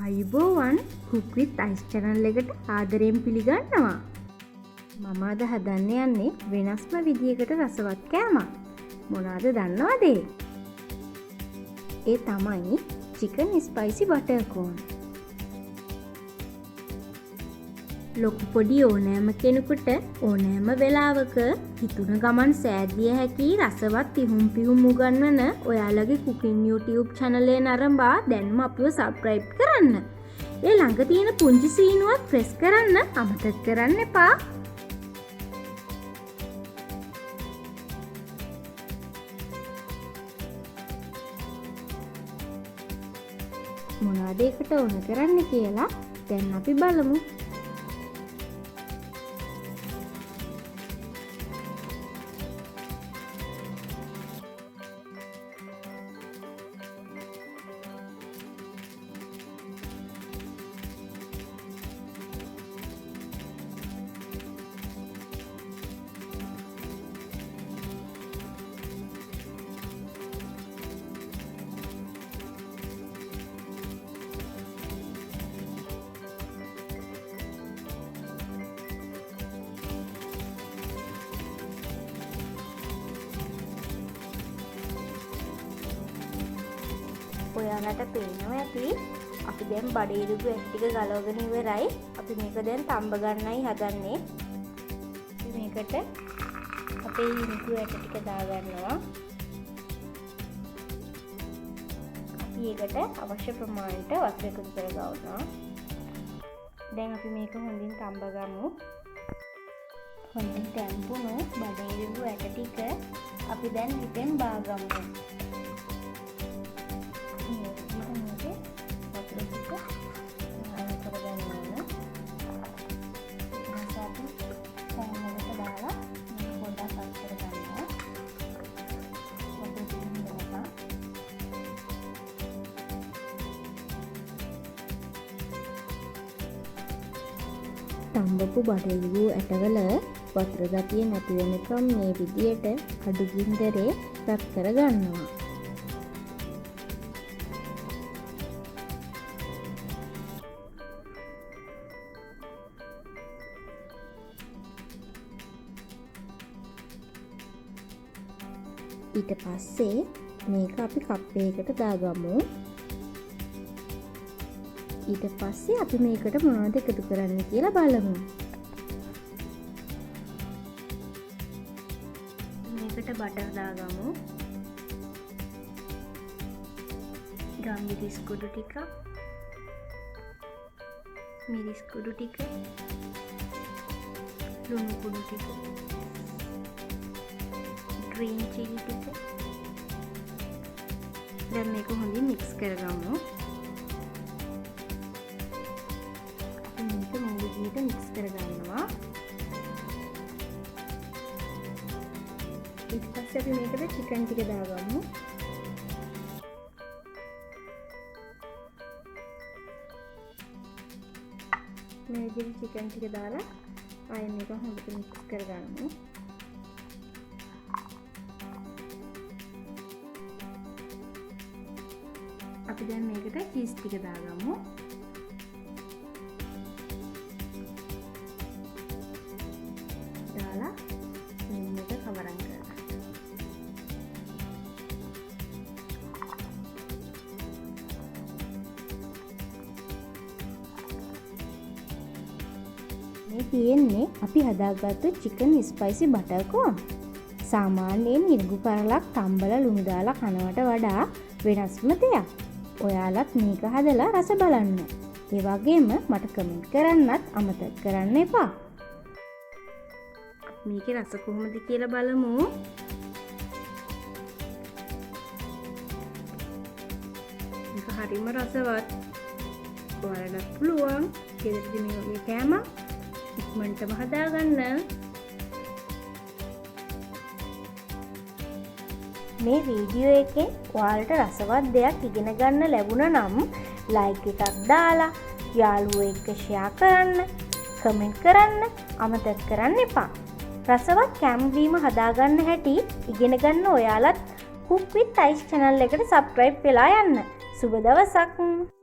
අයිබෝවන් Cook with Ice channel එකට ආදරයෙන් පිළිගන්නවා. මම අද හදන්න යන්නේ වෙනස්ම විදියකට රසවත් කෑමක්. මොනවද දන්නවද? ඒ තමයි chicken spicy butter corn. ලොකු පොඩි ඕනෑම කෙනෙකුට ඕනෑම වෙලාවක හිතුන ගමන් සෑදිය හැකි රසවත් පිහුම් උගන්වන ඔයාලගේ cooking YouTube channel එක නරඹා දැන්ම අපිව subscribe කරන්න. ඒ ළඟ තියෙන පුංචි සීනුවත් press කරන්න අමතක කරන්න එපා. මොනවද ඒකට ඕන කරන්න කියලා දැන් අපි බලමු. ඔයාලට පේනවා ඇති අපි දැන් බඩේ ඉරුගු ඇටි ටික ගලවගෙන ඉවරයි. අපි මේක දැන් තඹ ගන්නයි හදන්නේ. අපි මේකට අපේ ඉරුගු ඇටි ටික දාගන්නවා. අපි ඒකට අවශ්‍ය ප්‍රමාණයට වතුර එකතු කරගන්නවා. දැන් අපි මේක හොඳින් තඹ ගමු. හොඳින් තැම්පුණු බඩේ ඉරුගු ඇටි ටික අපි දැන් හිතෙන් බාගමු. තඹපු බඩේලු ඇටවල වතුර ගතිය නැති වෙනකම් මේ විදියට අඩු ගින්දරේ රත් කරගන්නවා. ඊට පස්සේ මේක අපි කප් එකකට දාගමු. ඊට පස්සේ අපි මේකට මොනවද එකතු කරන්න කියලා බලමු. මේකට බටර් දාගමු. ගම්මිරිස් කුඩු ටික, මිරිස් කුඩු ටික, ලුණු කුඩු ටික, green chili ටික. දැන් මේක හොඳින් mix කරගමු. මේක මොහොතකට mix කරගන්නවා. ඊට පස්සේ අපි මේකට chicken ටික දාගමු. මේ විදිහට chicken ටික දාලා ආයෙ මේක හොඳට mix කරගමු. අපි දැන් මේකට චීස් ටික දාගමු. දාලා මේක කවරම් කරගන්න. මේ තියෙන්නේ අපි හදාගත්තු chicken spicy butter corn. සාමාන්‍යයෙන් ඉර්ගු කරලක් තම්බල ලුණු දාලා කනවට වඩා වෙනස්ම දෙයක්. ඔයාලත් මේක හදලා රස බලන්න. ඒ වගේම මට කමෙන්ට් කරන්නත් අමතක කරන්න එපා. මේකේ රස කොහොමද කියලා බලමු. මේක හරිම රසවත්. ඔයාලට පුළුවන් ගෙදරදී මේ වගේ කෑම ඉක්මනටම හදාගන්න. මේ වීඩියෝ එකෙන් ඔයාලට රසවත් දෙයක් ඉගෙන ගන්න ලැබුණා නම් ලයික් එකක් දාලා යාළුවෝ එක්ක ෂෙයා කරන්න, කමෙන්ට් කරන්න අමතක කරන්න එපා. රසවත් කෑම බීම හදාගන්න හැටි ඉගෙන ගන්න ඔයාලත් Cook with Ice channel එකට subscribe වෙලා යන්න. සුබ දවසක්.